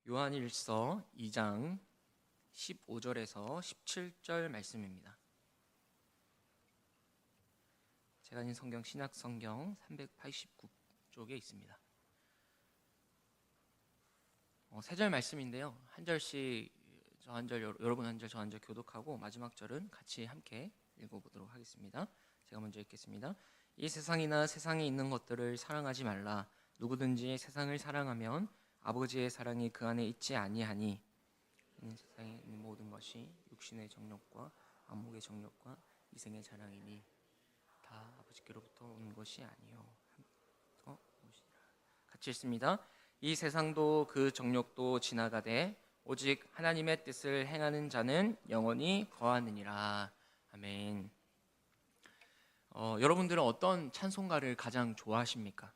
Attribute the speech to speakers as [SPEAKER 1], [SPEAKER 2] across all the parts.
[SPEAKER 1] 요한일서 2장 15절에서 17절 말씀입니다. 제가 있는 성경 신약성경 389쪽에 있습니다. 세 절 말씀인데요. 한 절씩 저 한 절, 여러분 한 절, 저 한 절 교독하고 마지막 절은 같이 함께 읽어보도록 하겠습니다. 제가 먼저 읽겠습니다. 이 세상이나 세상에 있는 것들을 사랑하지 말라. 누구든지 세상을 사랑하면 아버지의 사랑이 그 안에 있지 아니하니 이는 세상에 있는 모든 것이 육신의 정욕과 안목의 정욕과 이생의 자랑이니 다 아버지께로부터 온 것이 아니요 같이 읽습니다. 이 세상도 그 정욕도 지나가되 오직 하나님의 뜻을 행하는 자는 영원히 거하느니라. 아멘. 여러분들은 어떤 찬송가를 가장 좋아하십니까?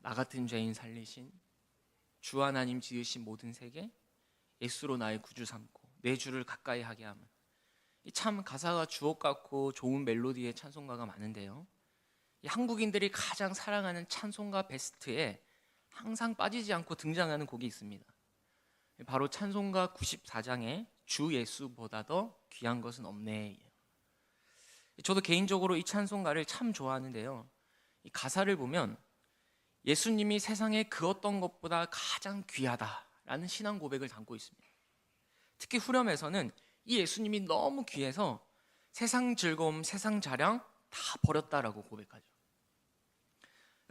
[SPEAKER 1] 나 같은 죄인 살리신, 주 하나님 지으신 모든 세계, 예수로 나의 구주 삼고 내 주를 가까이 하게 함은. 참 가사가 주옥 같고 좋은 멜로디의 찬송가가 많은데요, 한국인들이 가장 사랑하는 찬송가 베스트에 항상 빠지지 않고 등장하는 곡이 있습니다. 바로 찬송가 94장에 주 예수보다 더 귀한 것은 없네. 저도 개인적으로 이 찬송가를 참 좋아하는데요, 이 가사를 보면 예수님이 세상에 그 어떤 것보다 가장 귀하다라는 신앙 고백을 담고 있습니다. 특히 후렴에서는 이 예수님이 너무 귀해서 세상 즐거움, 세상 자랑 다 버렸다라고 고백하죠.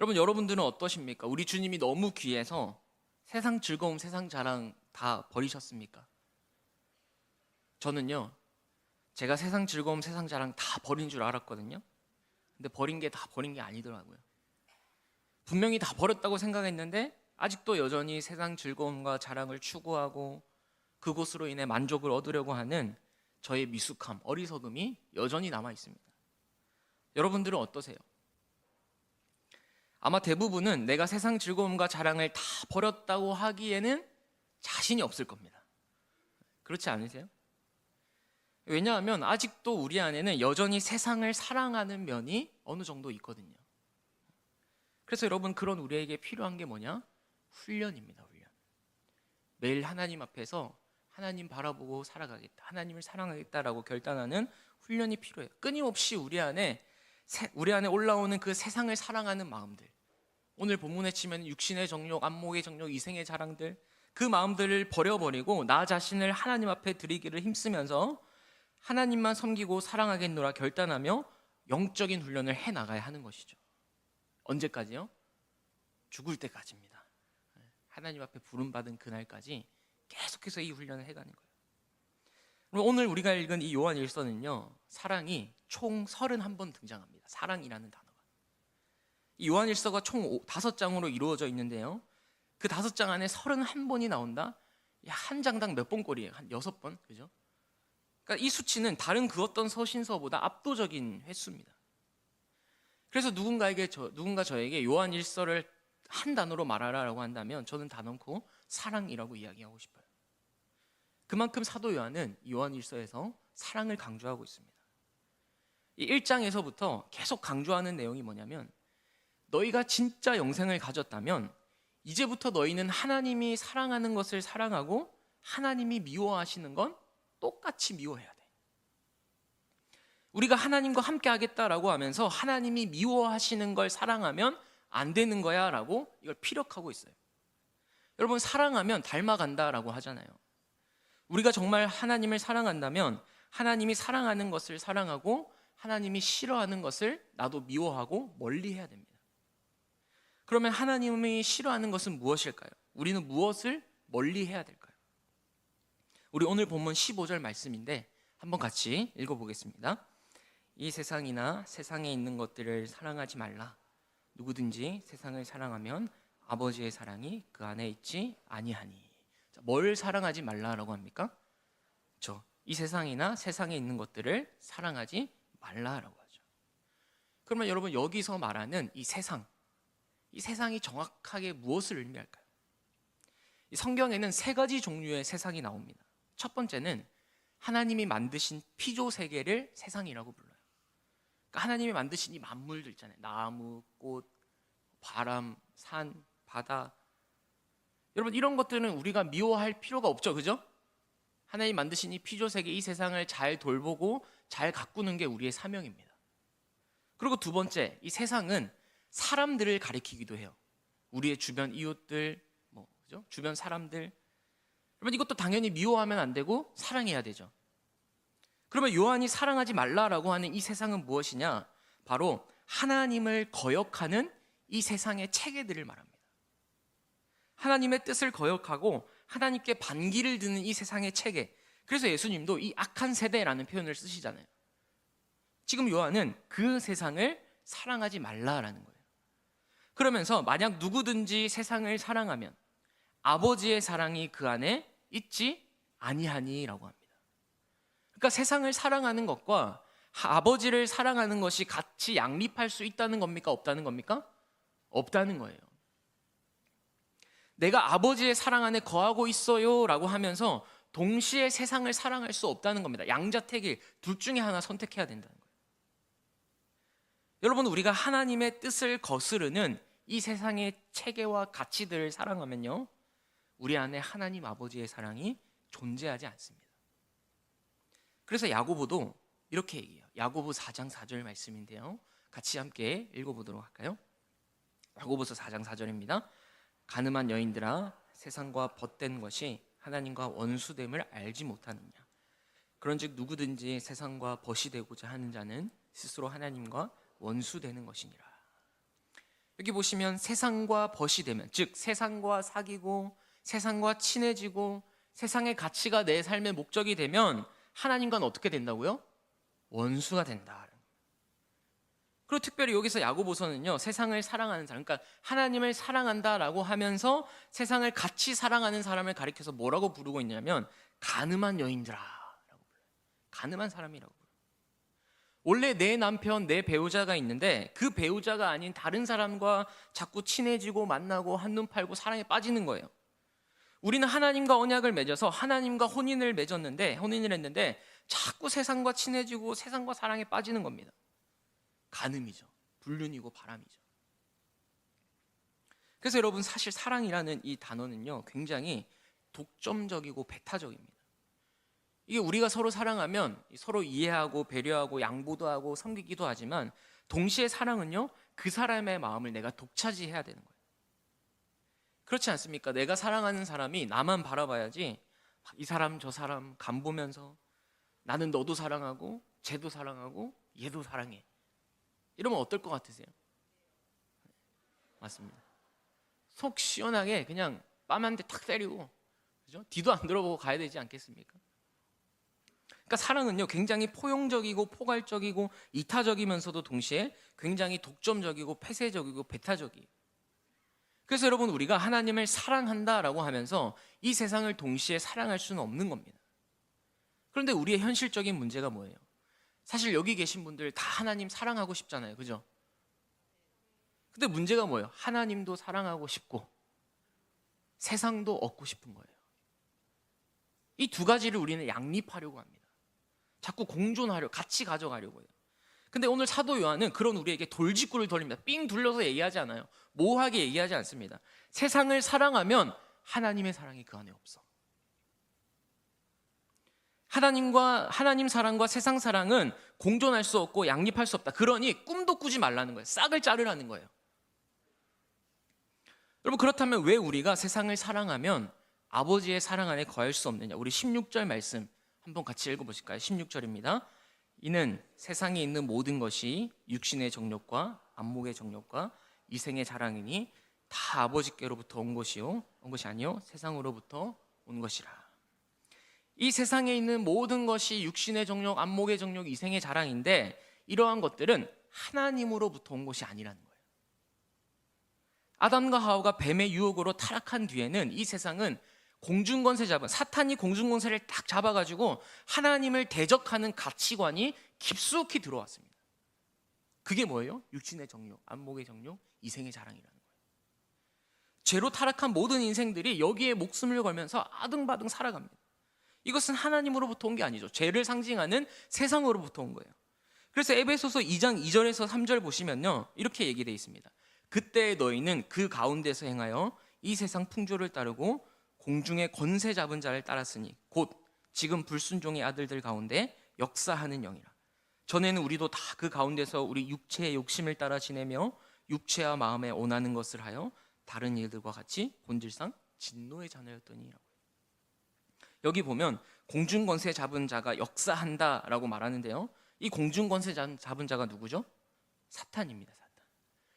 [SPEAKER 1] 여러분들은 어떠십니까? 우리 주님이 너무 귀해서 세상 즐거움, 세상 자랑 다 버리셨습니까? 저는요, 제가 세상 즐거움, 세상 자랑 다 버린 줄 알았거든요. 근데 버린 게 다 버린 게 아니더라고요. 분명히 다 버렸다고 생각했는데 아직도 여전히 세상 즐거움과 자랑을 추구하고 그것으로 인해 만족을 얻으려고 하는 저의 미숙함, 어리석음이 여전히 남아 있습니다. 여러분들은 어떠세요? 아마 대부분은 내가 세상 즐거움과 자랑을 다 버렸다고 하기에는 자신이 없을 겁니다. 그렇지 않으세요? 왜냐하면 아직도 우리 안에는 여전히 세상을 사랑하는 면이 어느 정도 있거든요. 그래서 여러분, 그런 우리에게 필요한 게 뭐냐? 훈련입니다. 훈련. 매일 하나님 앞에서 하나님 바라보고 살아가겠다, 하나님을 사랑하겠다라고 결단하는 훈련이 필요해요. 끊임없이 우리 안에 올라오는 그 세상을 사랑하는 마음들, 오늘 본문에 치면 육신의 정욕, 안목의 정욕, 이생의 자랑들, 그 마음들을 버려버리고 나 자신을 하나님 앞에 드리기를 힘쓰면서 하나님만 섬기고 사랑하겠노라 결단하며 영적인 훈련을 해나가야 하는 것이죠. 언제까지요? 죽을 때까지입니다. 하나님 앞에 부름받은 그날까지 계속해서 이 훈련을 해가는 거예요. 오늘 우리가 읽은 이 요한 1서는요, 사랑이 총 31번 등장합니다. 사랑이라는 단어가. 이 요한 1서가 총 5장으로 이루어져 있는데요, 그 5장 안에 31번이 나온다? 한 장당 몇 번꼴이에요? 한 6번, 그죠? 그러니까 이 수치는 다른 그 어떤 서신서보다 압도적인 횟수입니다. 그래서 누군가 저에게 요한 1서를 한 단어로 말하라고 한다면 저는 단언코 사랑이라고 이야기하고 싶어요. 그만큼 사도 요한은 요한 1서에서 사랑을 강조하고 있습니다. 이 1장에서부터 계속 강조하는 내용이 뭐냐면, 너희가 진짜 영생을 가졌다면 이제부터 너희는 하나님이 사랑하는 것을 사랑하고 하나님이 미워하시는 건 똑같이 미워해야 돼. 우리가 하나님과 함께 하겠다라고 하면서 하나님이 미워하시는 걸 사랑하면 안 되는 거야 라고 이걸 피력하고 있어요. 여러분, 사랑하면 닮아간다라고 하잖아요. 우리가 정말 하나님을 사랑한다면 하나님이 사랑하는 것을 사랑하고 하나님이 싫어하는 것을 나도 미워하고 멀리해야 됩니다. 그러면 하나님이 싫어하는 것은 무엇일까요? 우리는 무엇을 멀리해야 될까요? 우리 오늘 본문 15절 말씀인데 한번 같이 읽어보겠습니다. 이 세상이나 세상에 있는 것들을 사랑하지 말라. 누구든지 세상을 사랑하면 아버지의 사랑이 그 안에 있지 아니하니. 뭘 사랑하지 말라라고 합니까? 이 세상이나 세상에 있는 것들을 사랑하지 말라라고 하죠. 그러면 여러분, 여기서 말하는 이 세상이 정확하게 무엇을 의미할까요? 이 성경에는 3가지 종류의 세상이 나옵니다. 첫 번째는 하나님이 만드신 피조 세계를 세상이라고 불러요. 그러니까 하나님이 만드신 이 만물들 있잖아요. 나무, 꽃, 바람, 산, 바다, 여러분, 이런 것들은 우리가 미워할 필요가 없죠, 그죠? 하나님 만드신 이 피조세계, 이 세상을 잘 돌보고 잘 가꾸는 게 우리의 사명입니다. 그리고 두 번째, 이 세상은 사람들을 가리키기도 해요. 우리의 주변 이웃들, 그죠? 주변 사람들. 여러분, 이것도 당연히 미워하면 안 되고 사랑해야 되죠. 그러면 요한이 사랑하지 말라라고 하는 이 세상은 무엇이냐? 바로 하나님을 거역하는 이 세상의 체계들을 말합니다. 하나님의 뜻을 거역하고 하나님께 반기를 드는 이 세상의 체계. 그래서 예수님도 이 악한 세대라는 표현을 쓰시잖아요. 지금 요한은 그 세상을 사랑하지 말라라는 거예요. 그러면서 만약 누구든지 세상을 사랑하면 아버지의 사랑이 그 안에 있지 아니하니라고 합니다. 그러니까 세상을 사랑하는 것과 아버지를 사랑하는 것이 같이 양립할 수 있다는 겁니까? 없다는 겁니까? 없다는 거예요. 내가 아버지의 사랑 안에 거하고 있어요 라고 하면서 동시에 세상을 사랑할 수 없다는 겁니다. 양자택일, 둘 중에 하나 선택해야 된다는 거예요. 여러분, 우리가 하나님의 뜻을 거스르는 이 세상의 체계와 가치들을 사랑하면요, 우리 안에 하나님 아버지의 사랑이 존재하지 않습니다. 그래서 야고보도 이렇게 얘기해요. 야고보 4장 4절 말씀인데요, 같이 함께 읽어보도록 할까요? 야고보서 4장 4절입니다. 가늠한 여인들아, 세상과 벗된 것이 하나님과 원수됨을 알지 못하느냐? 그런즉 누구든지 세상과 벗이 되고자 하는 자는 스스로 하나님과 원수되는 것이니라. 여기 보시면 세상과 벗이 되면, 즉 세상과 사귀고 세상과 친해지고 세상의 가치가 내 삶의 목적이 되면 하나님과는 어떻게 된다고요? 원수가 된다. 그리고 특별히 여기서 야고보서는요, 세상을 사랑하는 사람, 그러니까 하나님을 사랑한다라고 하면서 세상을 같이 사랑하는 사람을 가리켜서 뭐라고 부르고 있냐면 가늠한 여인들아라고 불러요. 가늠한 사람이라고 불러요. 원래 내 남편, 내 배우자가 있는데 그 배우자가 아닌 다른 사람과 자꾸 친해지고 만나고 한눈 팔고 사랑에 빠지는 거예요. 우리는 하나님과 언약을 맺어서 하나님과 혼인을 했는데 자꾸 세상과 친해지고 세상과 사랑에 빠지는 겁니다. 간음이죠. 불륜이고 바람이죠. 그래서 여러분, 사실 사랑이라는 이 단어는요, 굉장히 독점적이고 배타적입니다. 이게 우리가 서로 사랑하면 서로 이해하고 배려하고 양보도 하고 섬기기도 하지만 동시에 사랑은요, 그 사람의 마음을 내가 독차지해야 되는 거예요. 그렇지 않습니까? 내가 사랑하는 사람이 나만 바라봐야지 이 사람 저 사람 간보면서 나는 너도 사랑하고 쟤도 사랑하고 얘도 사랑해, 이러면 어떨 것 같으세요? 맞습니다. 속 시원하게 그냥 뺨 한 대 탁 때리고, 그죠? 뒤도 안 들어보고 가야 되지 않겠습니까? 그러니까 사랑은요, 굉장히 포용적이고 포괄적이고 이타적이면서도 동시에 굉장히 독점적이고 폐쇄적이고 배타적이에요. 그래서 여러분, 우리가 하나님을 사랑한다라고 하면서 이 세상을 동시에 사랑할 수는 없는 겁니다. 그런데 우리의 현실적인 문제가 뭐예요? 사실 여기 계신 분들 다 하나님 사랑하고 싶잖아요, 그죠? 근데 문제가 뭐예요? 하나님도 사랑하고 싶고 세상도 얻고 싶은 거예요. 이 두 가지를 우리는 양립하려고 합니다. 자꾸 공존하려, 같이 가져가려고 해요. 근데 오늘 사도 요한은 그런 우리에게 돌직구를 돌립니다. 삥 둘러서 얘기하지 않아요. 모호하게 얘기하지 않습니다. 세상을 사랑하면 하나님의 사랑이 그 안에 없어. 하나님 사랑과 세상 사랑은 공존할 수 없고 양립할 수 없다. 그러니 꿈도 꾸지 말라는 거예요. 싹을 자르라는 거예요. 여러분, 그렇다면 왜 우리가 세상을 사랑하면 아버지의 사랑 안에 거할 수 없느냐? 우리 16절 말씀 한번 같이 읽어보실까요? 16절입니다. 이는 세상에 있는 모든 것이 육신의 정욕과 안목의 정욕과 이생의 자랑이니 다 아버지께로부터 온 것이 아니요 세상으로부터 온 것이라. 이 세상에 있는 모든 것이 육신의 정욕, 안목의 정욕, 이생의 자랑인데 이러한 것들은 하나님으로부터 온 것이 아니라는 거예요. 아담과 하와가 뱀의 유혹으로 타락한 뒤에는 이 세상은 사탄이 공중권세를 딱 잡아가지고 하나님을 대적하는 가치관이 깊숙이 들어왔습니다. 그게 뭐예요? 육신의 정욕, 안목의 정욕, 이생의 자랑이라는 거예요. 죄로 타락한 모든 인생들이 여기에 목숨을 걸면서 아등바등 살아갑니다. 이것은 하나님으로부터 온 게 아니죠. 죄를 상징하는 세상으로부터 온 거예요. 그래서 에베소서 2장 2절에서 3절 보시면요, 이렇게 얘기되어 있습니다. 그때 너희는 그 가운데서 행하여 이 세상 풍조를 따르고 공중의 권세 잡은 자를 따랐으니 곧 지금 불순종의 아들들 가운데 역사하는 영이라. 전에는 우리도 다 그 가운데서 우리 육체의 욕심을 따라 지내며 육체와 마음에 원하는 것을 하여 다른 이들과 같이 본질상 진노의 자녀였더니라고. 여기 보면 공중권세 잡은 자가 역사한다라고 말하는데요, 이 공중권세 잡은 자가 누구죠? 사탄입니다. 사탄.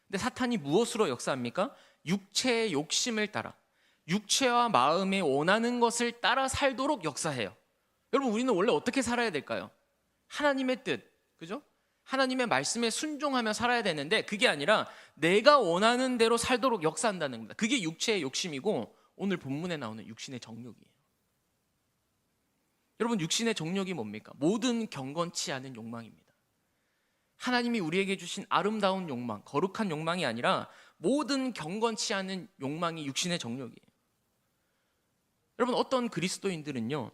[SPEAKER 1] 근데 사탄이 무엇으로 역사합니까? 육체의 욕심을 따라, 육체와 마음에 원하는 것을 따라 살도록 역사해요. 여러분, 우리는 원래 어떻게 살아야 될까요? 하나님의 뜻, 그죠? 하나님의 말씀에 순종하며 살아야 되는데 그게 아니라 내가 원하는 대로 살도록 역사한다는 겁니다. 그게 육체의 욕심이고 오늘 본문에 나오는 육신의 정욕이에요. 여러분, 육신의 정욕이 뭡니까? 모든 경건치 않은 욕망입니다. 하나님이 우리에게 주신 아름다운 욕망, 거룩한 욕망이 아니라 모든 경건치 않은 욕망이 육신의 정욕이에요. 여러분, 어떤 그리스도인들은요,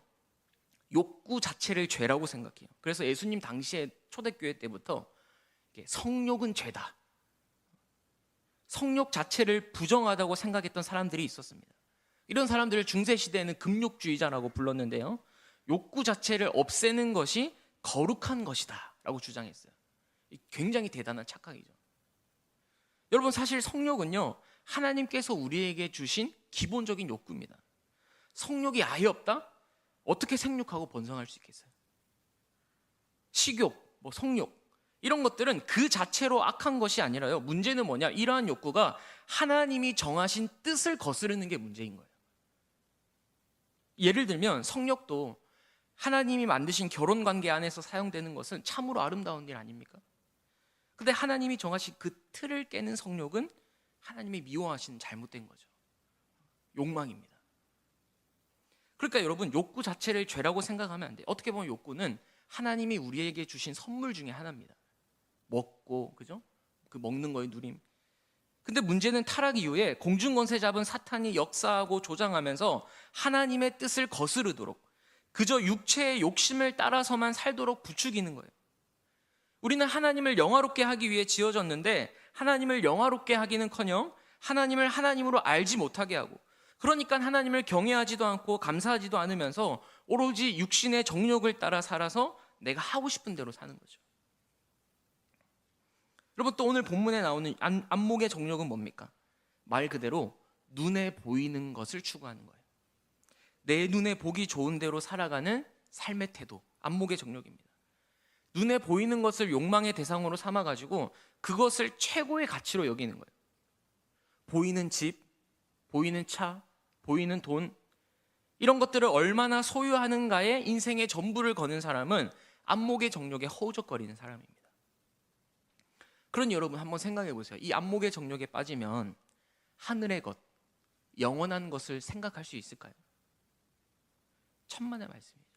[SPEAKER 1] 욕구 자체를 죄라고 생각해요. 그래서 예수님 당시에 초대교회 때부터 성욕은 죄다, 성욕 자체를 부정하다고 생각했던 사람들이 있었습니다. 이런 사람들을 중세시대에는 금욕주의자라고 불렀는데요, 욕구 자체를 없애는 것이 거룩한 것이다 라고 주장했어요. 굉장히 대단한 착각이죠. 여러분, 사실 성욕은요, 하나님께서 우리에게 주신 기본적인 욕구입니다. 성욕이 아예 없다? 어떻게 생육하고 번성할 수 있겠어요? 식욕, 성욕, 이런 것들은 그 자체로 악한 것이 아니라요, 문제는 뭐냐? 이러한 욕구가 하나님이 정하신 뜻을 거스르는 게 문제인 거예요. 예를 들면 성욕도 하나님이 만드신 결혼관계 안에서 사용되는 것은 참으로 아름다운 일 아닙니까? 근데 하나님이 정하신 그 틀을 깨는 성욕은 하나님이 미워하시는 잘못된 거죠. 욕망입니다. 그러니까 여러분, 욕구 자체를 죄라고 생각하면 안 돼요. 어떻게 보면 욕구는 하나님이 우리에게 주신 선물 중에 하나입니다. 먹고, 그죠? 그 먹는 거에 누림. 근데 문제는 타락 이후에 공중권세 잡은 사탄이 역사하고 조장하면서 하나님의 뜻을 거스르도록, 그저 육체의 욕심을 따라서만 살도록 부추기는 거예요. 우리는 하나님을 영화롭게 하기 위해 지어졌는데 하나님을 영화롭게 하기는커녕 하나님을 하나님으로 알지 못하게 하고, 그러니까 하나님을 경외하지도 않고 감사하지도 않으면서 오로지 육신의 정욕을 따라 살아서 내가 하고 싶은 대로 사는 거죠. 여러분, 또 오늘 본문에 나오는 안목의 정욕은 뭡니까? 말 그대로 눈에 보이는 것을 추구하는 거예요. 내 눈에 보기 좋은 대로 살아가는 삶의 태도, 안목의 정욕입니다. 눈에 보이는 것을 욕망의 대상으로 삼아가지고 그것을 최고의 가치로 여기는 거예요. 보이는 집, 보이는 차, 보이는 돈, 이런 것들을 얼마나 소유하는가에 인생의 전부를 거는 사람은 안목의 정욕에 허우적거리는 사람입니다. 그러니 여러분, 한번 생각해 보세요. 이 안목의 정욕에 빠지면 하늘의 것, 영원한 것을 생각할 수 있을까요? 천만의 말씀이죠.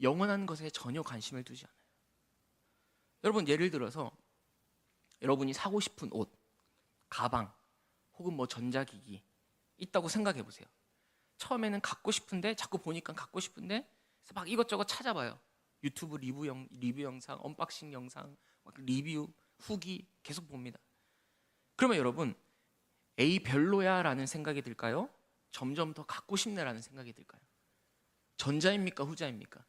[SPEAKER 1] 영원한 것에 전혀 관심을 두지 않아요. 여러분, 예를 들어서 여러분이 사고 싶은 옷, 가방, 혹은 전자기기 있다고 생각해 보세요. 처음에는 갖고 싶은데, 자꾸 보니까 갖고 싶은데 막 이것저것 찾아봐요. 유튜브 리뷰 영상, 언박싱 영상, 리뷰, 후기 계속 봅니다. 그러면 여러분, 에이 별로야 라는 생각이 들까요? 점점 더 갖고 싶네 라는 생각이 들까요? 전자입니까? 후자입니까?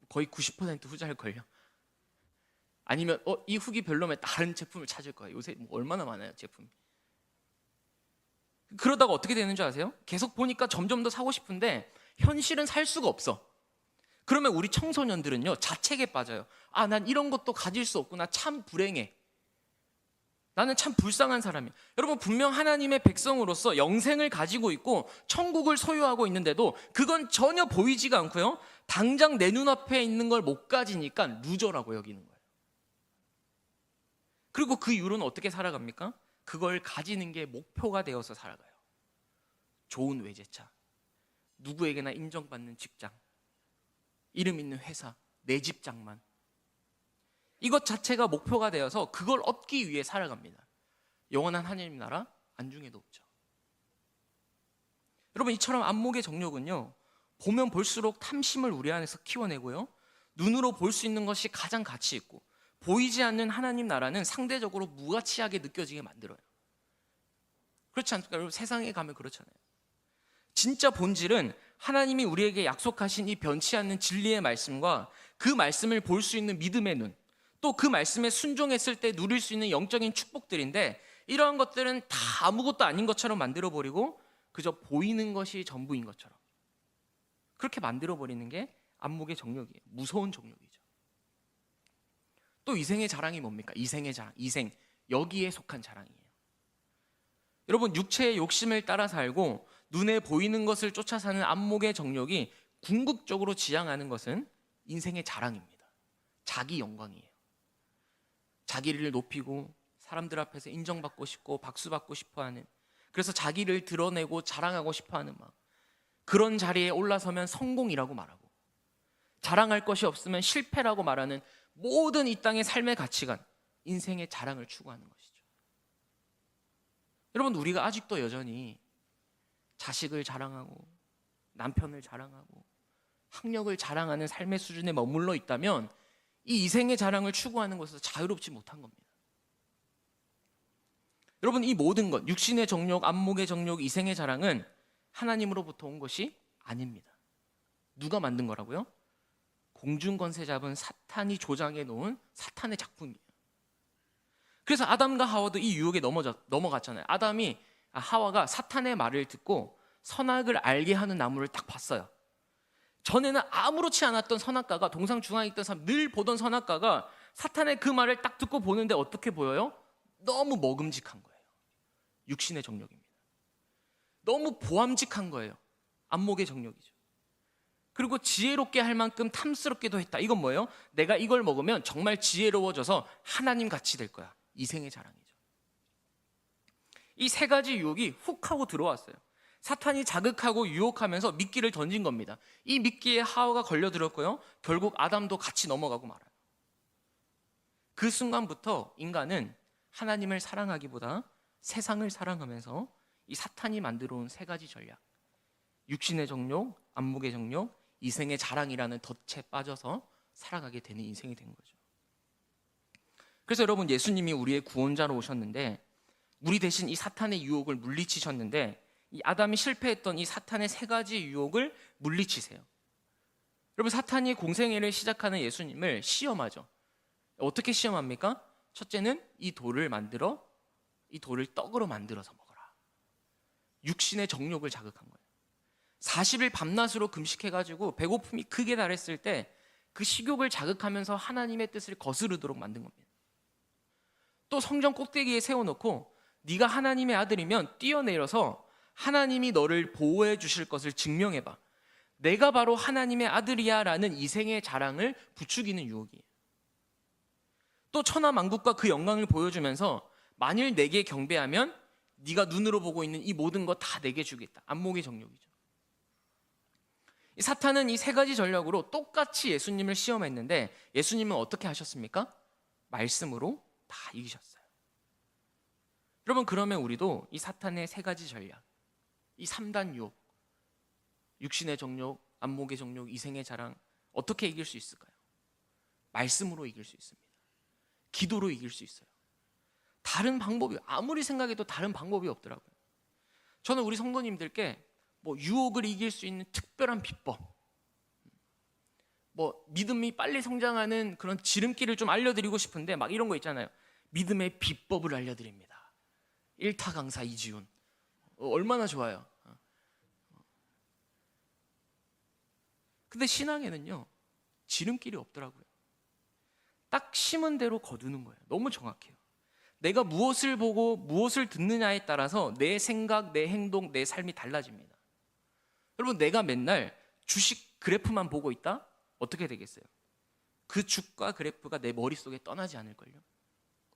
[SPEAKER 1] 거의 90% 후자일걸요. 아니면 이 후기 별로면 다른 제품을 찾을 거예요. 요새 얼마나 많아요, 제품이. 그러다가 어떻게 되는 줄 아세요? 계속 보니까 점점 더 사고 싶은데 현실은 살 수가 없어. 그러면 우리 청소년들은요, 자책에 빠져요. 아, 난 이런 것도 가질 수 없구나. 참 불행해. 나는 참 불쌍한 사람이야. 여러분, 분명 하나님의 백성으로서 영생을 가지고 있고 천국을 소유하고 있는데도 그건 전혀 보이지가 않고요, 당장 내 눈앞에 있는 걸 못 가지니까 루저라고 여기는 거예요. 그리고 그 이후로는 어떻게 살아갑니까? 그걸 가지는 게 목표가 되어서 살아가요. 좋은 외제차, 누구에게나 인정받는 직장, 이름 있는 회사, 내 집장만, 이것 자체가 목표가 되어서 그걸 얻기 위해 살아갑니다. 영원한 하나님 나라 안중에도 없죠. 여러분, 이처럼 안목의 정욕은요, 보면 볼수록 탐심을 우리 안에서 키워내고요, 눈으로 볼 수 있는 것이 가장 가치 있고 보이지 않는 하나님 나라는 상대적으로 무가치하게 느껴지게 만들어요. 그렇지 않습니까? 여러분, 세상에 가면 그렇잖아요. 진짜 본질은 하나님이 우리에게 약속하신 이 변치 않는 진리의 말씀과 그 말씀을 볼 수 있는 믿음의 눈, 또 그 말씀에 순종했을 때 누릴 수 있는 영적인 축복들인데, 이러한 것들은 다 아무것도 아닌 것처럼 만들어버리고 그저 보이는 것이 전부인 것처럼 그렇게 만들어버리는 게 안목의 정욕이에요. 무서운 정욕이죠. 또 이생의 자랑이 뭡니까? 이생의 자랑, 이생, 여기에 속한 자랑이에요. 여러분, 육체의 욕심을 따라 살고 눈에 보이는 것을 쫓아 사는 안목의 정욕이 궁극적으로 지향하는 것은 인생의 자랑입니다. 자기 영광이에요. 자기를 높이고 사람들 앞에서 인정받고 싶고 박수받고 싶어하는, 그래서 자기를 드러내고 자랑하고 싶어하는 마음, 그런 자리에 올라서면 성공이라고 말하고, 자랑할 것이 없으면 실패라고 말하는 모든 이 땅의 삶의 가치관, 인생의 자랑을 추구하는 것이죠. 여러분, 우리가 아직도 여전히 자식을 자랑하고 남편을 자랑하고 학력을 자랑하는 삶의 수준에 머물러 있다면 이 이생의 자랑을 추구하는 것에서 자유롭지 못한 겁니다. 여러분, 이 모든 것, 육신의 정욕, 안목의 정욕, 이생의 자랑은 하나님으로부터 온 것이 아닙니다. 누가 만든 거라고요? 공중권세 잡은 사탄이 조장해 놓은 사탄의 작품이에요. 그래서 아담과 하와도 이 유혹에 넘어갔잖아요. 하와가 사탄의 말을 듣고 선악을 알게 하는 나무를 딱 봤어요. 전에는 아무렇지 않았던 선악과가, 동상 중앙에 있던 사람 늘 보던 선악과가 사탄의 그 말을 딱 듣고 보는데 어떻게 보여요? 너무 먹음직한 거예요. 육신의 정욕입니다. 너무 보암직한 거예요. 안목의 정욕이죠. 그리고 지혜롭게 할 만큼 탐스럽게도 했다. 이건 뭐예요? 내가 이걸 먹으면 정말 지혜로워져서 하나님 같이 될 거야. 이생의 자랑이죠. 이 세 가지 유혹이 훅 하고 들어왔어요. 사탄이 자극하고 유혹하면서 미끼를 던진 겁니다. 이 미끼에 하와가 걸려들었고요, 결국 아담도 같이 넘어가고 말아요. 그 순간부터 인간은 하나님을 사랑하기보다 세상을 사랑하면서 이 사탄이 만들어 온 세 가지 전략, 육신의 정욕, 안목의 정욕, 이생의 자랑이라는 덫에 빠져서 살아가게 되는 인생이 된 거죠. 그래서 여러분, 예수님이 우리의 구원자로 오셨는데, 우리 대신 이 사탄의 유혹을 물리치셨는데, 이 아담이 실패했던 이 사탄의 세 가지 유혹을 물리치세요. 여러분, 사탄이 공생애를 시작하는 예수님을 시험하죠. 어떻게 시험합니까? 첫째는 이 돌을 떡으로 만들어서 먹어라. 육신의 정욕을 자극한 거예요. 40일 밤낮으로 금식해가지고 배고픔이 극에 달했을 때 그 식욕을 자극하면서 하나님의 뜻을 거스르도록 만든 겁니다. 또 성전 꼭대기에 세워놓고 네가 하나님의 아들이면 뛰어내려서 하나님이 너를 보호해 주실 것을 증명해봐. 내가 바로 하나님의 아들이야 라는 이생의 자랑을 부추기는 유혹이에요. 또 천하만국과 그 영광을 보여주면서 만일 내게 경배하면 네가 눈으로 보고 있는 이 모든 거 다 내게 주겠다. 안목의 정욕이죠. 이 사탄은 이 세 가지 전략으로 똑같이 예수님을 시험했는데, 예수님은 어떻게 하셨습니까? 말씀으로 다 이기셨어요. 여러분, 그러면 우리도 이 사탄의 세 가지 전략, 이 3단 유혹, 육신의 정욕, 안목의 정욕, 이생의 자랑, 어떻게 이길 수 있을까요? 말씀으로 이길 수 있습니다. 기도로 이길 수 있어요. 다른 방법이, 아무리 생각해도 다른 방법이 없더라고요. 저는 우리 성도님들께 유혹을 이길 수 있는 특별한 비법, 믿음이 빨리 성장하는 그런 지름길을 좀 알려드리고 싶은데, 막 이런 거 있잖아요. 믿음의 비법을 알려드립니다. 1타 강사 이지훈. 얼마나 좋아요. 근데 신앙에는요, 지름길이 없더라고요. 딱 심은 대로 거두는 거예요. 너무 정확해요. 내가 무엇을 보고 무엇을 듣느냐에 따라서 내 생각, 내 행동, 내 삶이 달라집니다. 여러분, 내가 맨날 주식 그래프만 보고 있다? 어떻게 되겠어요? 그 주가 그래프가 내 머릿속에 떠나지 않을걸요?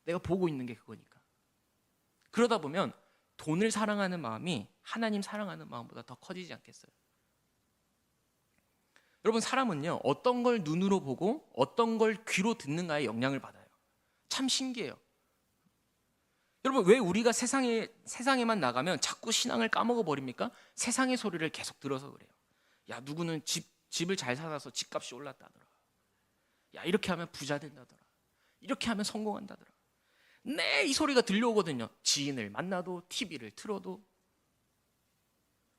[SPEAKER 1] 내가 보고 있는 게 그거니까. 그러다 보면 돈을 사랑하는 마음이 하나님 사랑하는 마음보다 더 커지지 않겠어요? 여러분, 사람은요, 어떤 걸 눈으로 보고 어떤 걸 귀로 듣는가에 영향을 받아요. 참 신기해요. 여러분, 왜 우리가 세상에만 나가면 자꾸 신앙을 까먹어 버립니까? 세상의 소리를 계속 들어서 그래요. 야, 누구는 집을 잘 살아서 집값이 올랐다더라. 야, 이렇게 하면 부자 된다더라. 이렇게 하면 성공한다더라. 네, 이 소리가 들려오거든요. 지인을 만나도 TV를 틀어도.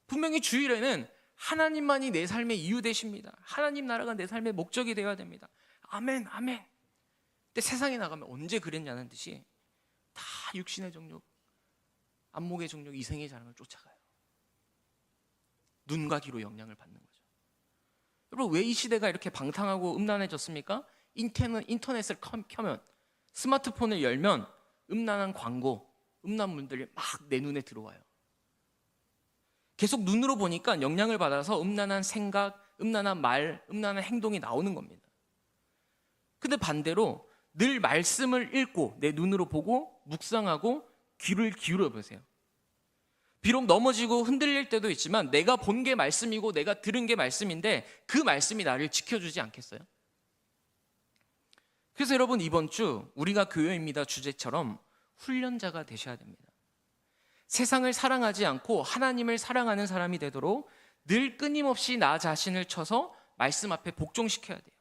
[SPEAKER 1] 분명히 주일에는 하나님만이 내 삶의 이유 되십니다. 하나님 나라가 내 삶의 목적이 되어야 됩니다. 아멘, 아멘. 근데 세상에 나가면 언제 그랬냐는 듯이 다 육신의 정욕, 안목의 정욕, 이생의 자랑을 쫓아가요. 눈과 귀로 영향을 받는 거죠. 여러분, 왜 이 시대가 이렇게 방탕하고 음란해졌습니까? 인터넷을 켜면, 스마트폰을 열면 음란한 광고, 음란물들이 막 내 눈에 들어와요. 계속 눈으로 보니까 영향을 받아서 음란한 생각, 음란한 말, 음란한 행동이 나오는 겁니다. 근데 반대로 늘 말씀을 읽고 내 눈으로 보고 묵상하고 귀를 기울여 보세요. 비록 넘어지고 흔들릴 때도 있지만 내가 본 게 말씀이고 내가 들은 게 말씀인데 그 말씀이 나를 지켜주지 않겠어요? 그래서 여러분, 이번 주 우리가 교회입니다 주제처럼 훈련자가 되셔야 됩니다. 세상을 사랑하지 않고 하나님을 사랑하는 사람이 되도록 늘 끊임없이 나 자신을 쳐서 말씀 앞에 복종시켜야 돼요.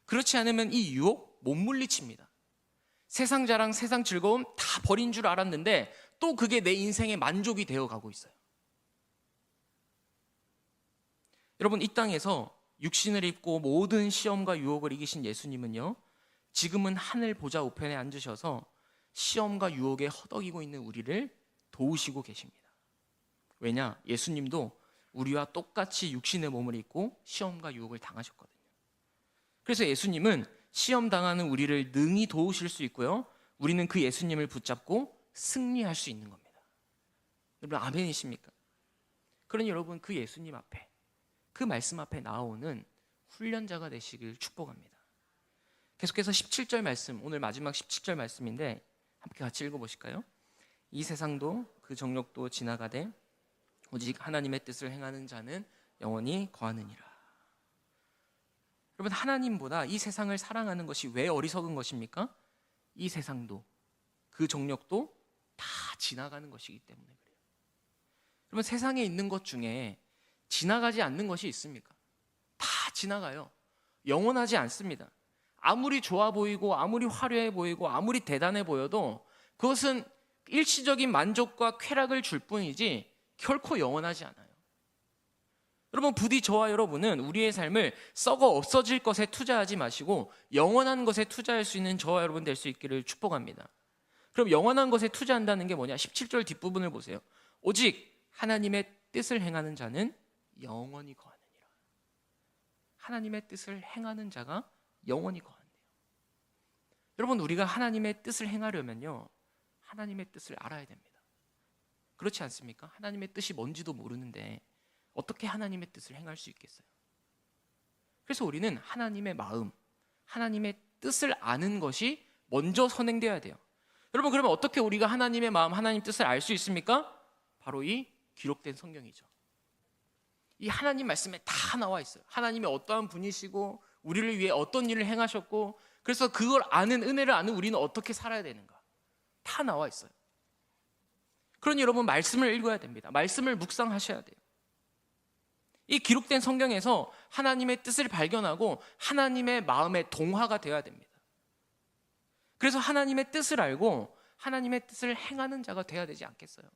[SPEAKER 1] 그렇지 않으면 이 유혹 못 물리칩니다. 세상 자랑, 세상 즐거움 다 버린 줄 알았는데 또 그게 내 인생의 만족이 되어 가고 있어요. 여러분, 이 땅에서 육신을 입고 모든 시험과 유혹을 이기신 예수님은요, 지금은 하늘 보좌 우편에 앉으셔서 시험과 유혹에 허덕이고 있는 우리를 도우시고 계십니다. 왜냐? 예수님도 우리와 똑같이 육신의 몸을 입고 시험과 유혹을 당하셨거든요. 그래서 예수님은 시험 당하는 우리를 능히 도우실 수 있고요, 우리는 그 예수님을 붙잡고 승리할 수 있는 겁니다. 여러분, 아멘이십니까? 그러니 여러분, 그 예수님 앞에, 그 말씀 앞에 나오는 훈련자가 되시길 축복합니다. 계속해서 17절 말씀, 오늘 마지막 17절 말씀인데 함께 같이 읽어보실까요? 이 세상도 그 정욕도 지나가되 오직 하나님의 뜻을 행하는 자는 영원히 거하느니라. 여러분, 하나님보다 이 세상을 사랑하는 것이 왜 어리석은 것입니까? 이 세상도 그 정욕도 다 지나가는 것이기 때문에 그래요. 여러분, 세상에 있는 것 중에 지나가지 않는 것이 있습니까? 다 지나가요. 영원하지 않습니다. 아무리 좋아 보이고 아무리 화려해 보이고 아무리 대단해 보여도 그것은 일시적인 만족과 쾌락을 줄 뿐이지 결코 영원하지 않아요. 여러분, 부디 저와 여러분은 우리의 삶을 썩어 없어질 것에 투자하지 마시고 영원한 것에 투자할 수 있는 저와 여러분 될 수 있기를 축복합니다. 그럼 영원한 것에 투자한다는 게 뭐냐? 17절 뒷부분을 보세요. 오직 하나님의 뜻을 행하는 자는 영원히 거하느니라. 하나님의 뜻을 행하는 자가 영원히 거한대요. 여러분, 우리가 하나님의 뜻을 행하려면요, 하나님의 뜻을 알아야 됩니다. 그렇지 않습니까? 하나님의 뜻이 뭔지도 모르는데 어떻게 하나님의 뜻을 행할 수 있겠어요? 그래서 우리는 하나님의 마음, 하나님의 뜻을 아는 것이 먼저 선행되어야 돼요. 여러분, 그러면 어떻게 우리가 하나님의 마음, 하나님 뜻을 알 수 있습니까? 바로 이 기록된 성경이죠. 이 하나님 말씀에 다 나와 있어요. 하나님이 어떠한 분이시고 우리를 위해 어떤 일을 행하셨고, 그래서 그걸 아는, 은혜를 아는 우리는 어떻게 살아야 되는가 다 나와 있어요. 그러니 여러분, 말씀을 읽어야 됩니다. 말씀을 묵상하셔야 돼요. 이 기록된 성경에서 하나님의 뜻을 발견하고 하나님의 마음에 동화가 되어야 됩니다. 그래서 하나님의 뜻을 알고 하나님의 뜻을 행하는 자가 되어야 되지 않겠어요?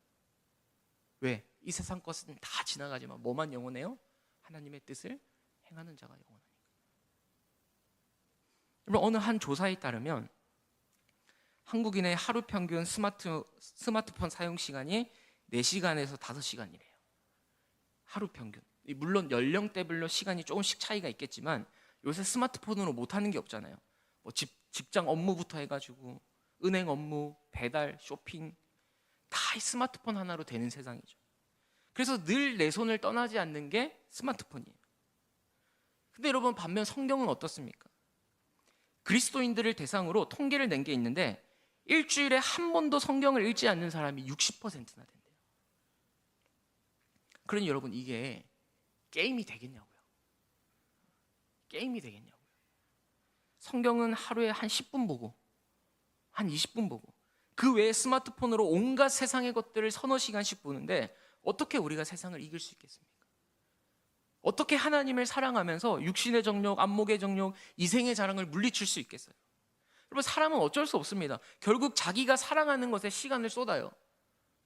[SPEAKER 1] 왜? 이 세상 것은 다 지나가지만 뭐만 영원해요? 하나님의 뜻을 행하는 자가 영원하니까. 여러분, 어느 한 조사에 따르면 한국인의 하루 평균 스마트폰 사용 시간이 4시간에서 5시간이래요. 하루 평균. 물론 연령대별로 시간이 조금씩 차이가 있겠지만 요새 스마트폰으로 못하는 게 없잖아요. 뭐 직장 업무부터 해가지고 은행 업무, 배달, 쇼핑 다 이 스마트폰 하나로 되는 세상이죠. 그래서 늘 내 손을 떠나지 않는 게 스마트폰이에요. 근데 여러분, 반면 성경은 어떻습니까? 그리스도인들을 대상으로 통계를 낸 게 있는데 일주일에 한 번도 성경을 읽지 않는 사람이 60%나 된대요. 그러니 여러분, 이게 게임이 되겠냐고요? 게임이 되겠냐고요? 성경은 하루에 한 10분 보고 한 20분 보고 그 외에 스마트폰으로 온갖 세상의 것들을 서너 시간씩 보는데 어떻게 우리가 세상을 이길 수 있겠습니까? 어떻게 하나님을 사랑하면서 육신의 정욕, 안목의 정욕, 이생의 자랑을 물리칠 수 있겠어요? 여러분, 사람은 어쩔 수 없습니다. 결국 자기가 사랑하는 것에 시간을 쏟아요.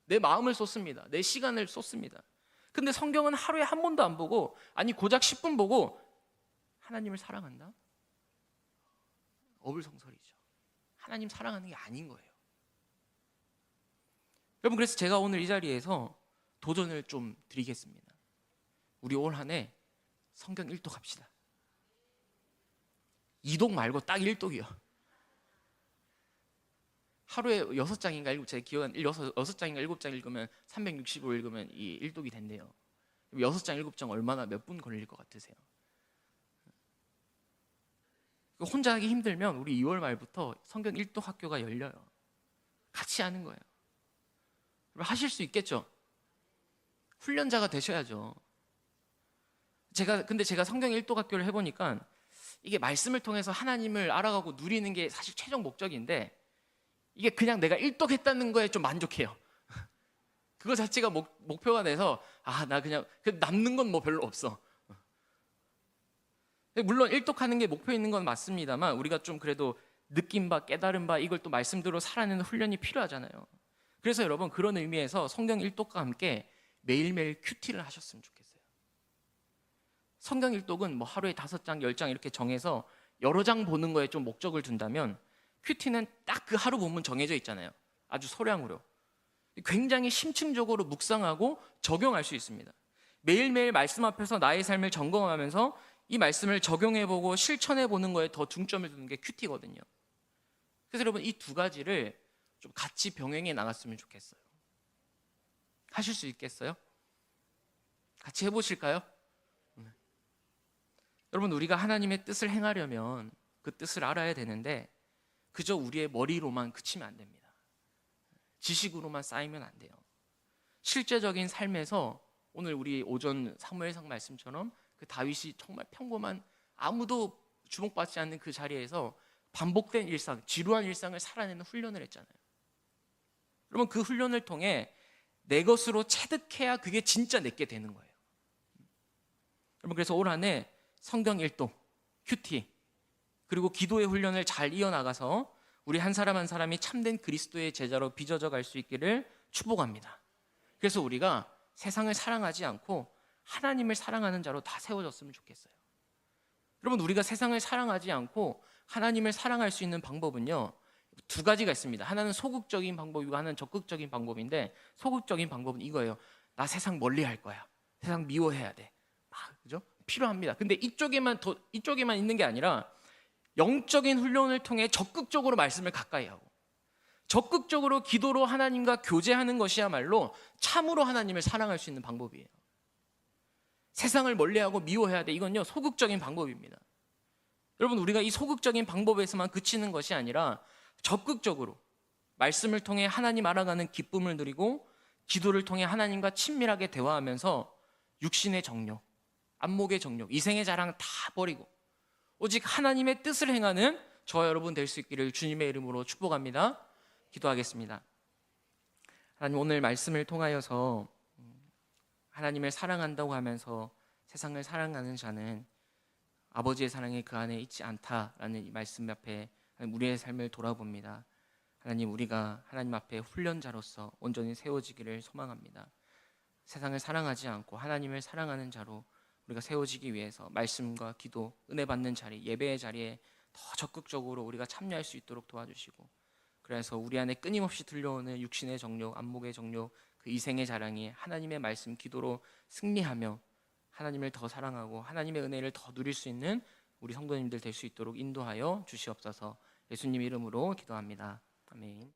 [SPEAKER 1] 내 마음을 쏟습니다. 내 시간을 쏟습니다. 근데 성경은 하루에 한 번도 안 보고, 아니 고작 10분 보고 하나님을 사랑한다? 어불성설이죠. 하나님 사랑하는 게 아닌 거예요. 여러분, 그래서 제가 오늘 이 자리에서 도전을 좀 드리겠습니다. 우리 올 한 해 성경 1독 합시다. 2독 말고 딱 1독이요. 하루에 6장인가 7장, 제 기억은 6장인가 7장 읽으면 365 읽으면 이 1독이 된대요. 6장 7장 얼마나 몇 분 걸릴 것 같으세요? 혼자 하기 힘들면 우리 2월 말부터 성경 1독 학교가 열려요. 같이 하는 거예요. 하실 수 있겠죠? 훈련자가 되셔야죠. 근데 제가 성경 1독 학교를 해보니까 이게 말씀을 통해서 하나님을 알아가고 누리는 게 사실 최종 목적인데, 이게 그냥 내가 1독 했다는 거에 좀 만족해요. 그거 자체가 목표가 돼서 나 그냥 남는 건 뭐 별로 없어. 물론 1독하는 게 목표 있는 건 맞습니다만, 우리가 좀 그래도 느낀 바, 깨달은 바, 이걸 또 말씀대로 살아내는 훈련이 필요하잖아요. 그래서 여러분, 그런 의미에서 성경 1독과 함께 매일매일 큐티를 하셨으면 좋겠어요. 성경 1독은 뭐 하루에 5장, 10장 이렇게 정해서 여러 장 보는 거에 좀 목적을 둔다면, 큐티는 딱 그 하루 본문 정해져 있잖아요. 아주 소량으로. 굉장히 심층적으로 묵상하고 적용할 수 있습니다. 매일매일 말씀 앞에서 나의 삶을 점검하면서 이 말씀을 적용해보고 실천해보는 거에 더 중점을 두는 게 큐티거든요. 그래서 여러분, 이 두 가지를 좀 같이 병행해 나갔으면 좋겠어요. 하실 수 있겠어요? 같이 해보실까요? 여러분, 우리가 하나님의 뜻을 행하려면 그 뜻을 알아야 되는데, 그저 우리의 머리로만 그치면 안 됩니다. 지식으로만 쌓이면 안 돼요. 실제적인 삶에서 오늘 우리 오전 사무엘상 말씀처럼 그 다윗이 정말 평범한, 아무도 주목받지 않는 그 자리에서 반복된 일상, 지루한 일상을 살아내는 훈련을 했잖아요. 여러분, 그 훈련을 통해 내 것으로 체득해야 그게 진짜 내게 되는 거예요. 여러분, 그래서 올 한 해 성경 1독, 큐티, 그리고 기도의 훈련을 잘 이어나가서 우리 한 사람 한 사람이 참된 그리스도의 제자로 빚어져 갈 수 있기를 축복합니다. 그래서 우리가 세상을 사랑하지 않고 하나님을 사랑하는 자로 다 세워졌으면 좋겠어요. 여러분, 우리가 세상을 사랑하지 않고 하나님을 사랑할 수 있는 방법은요, 두 가지가 있습니다. 하나는 소극적인 방법이고 하나는 적극적인 방법인데, 소극적인 방법은 이거예요. 나 세상 멀리 할 거야. 세상 미워해야 돼. 그죠? 필요합니다. 근데 이쪽에만 있는 게 아니라 영적인 훈련을 통해 적극적으로 말씀을 가까이 하고, 적극적으로 기도로 하나님과 교제하는 것이야말로 참으로 하나님을 사랑할 수 있는 방법이에요. 세상을 멀리하고 미워해야 돼, 이건요 소극적인 방법입니다. 여러분, 우리가 이 소극적인 방법에서만 그치는 것이 아니라 적극적으로 말씀을 통해 하나님 알아가는 기쁨을 누리고, 기도를 통해 하나님과 친밀하게 대화하면서 육신의 정욕, 안목의 정욕, 이생의 자랑 다 버리고 오직 하나님의 뜻을 행하는 저와 여러분 될 수 있기를 주님의 이름으로 축복합니다. 기도하겠습니다. 하나님, 오늘 말씀을 통하여서 하나님을 사랑한다고 하면서 세상을 사랑하는 자는 아버지의 사랑이 그 안에 있지 않다라는 이 말씀 앞에 우리의 삶을 돌아봅니다. 하나님, 우리가 하나님 앞에 훈련자로서 온전히 세워지기를 소망합니다. 세상을 사랑하지 않고 하나님을 사랑하는 자로 우리가 세워지기 위해서 말씀과 기도, 은혜 받는 자리, 예배의 자리에 더 적극적으로 우리가 참여할 수 있도록 도와주시고, 그래서 우리 안에 끊임없이 들려오는 육신의 정욕, 안목의 정욕, 그 이생의 자랑이 하나님의 말씀, 기도로 승리하며 하나님을 더 사랑하고 하나님의 은혜를 더 누릴 수 있는 우리 성도님들 될 수 있도록 인도하여 주시옵소서. 예수님 이름으로 기도합니다. 아멘.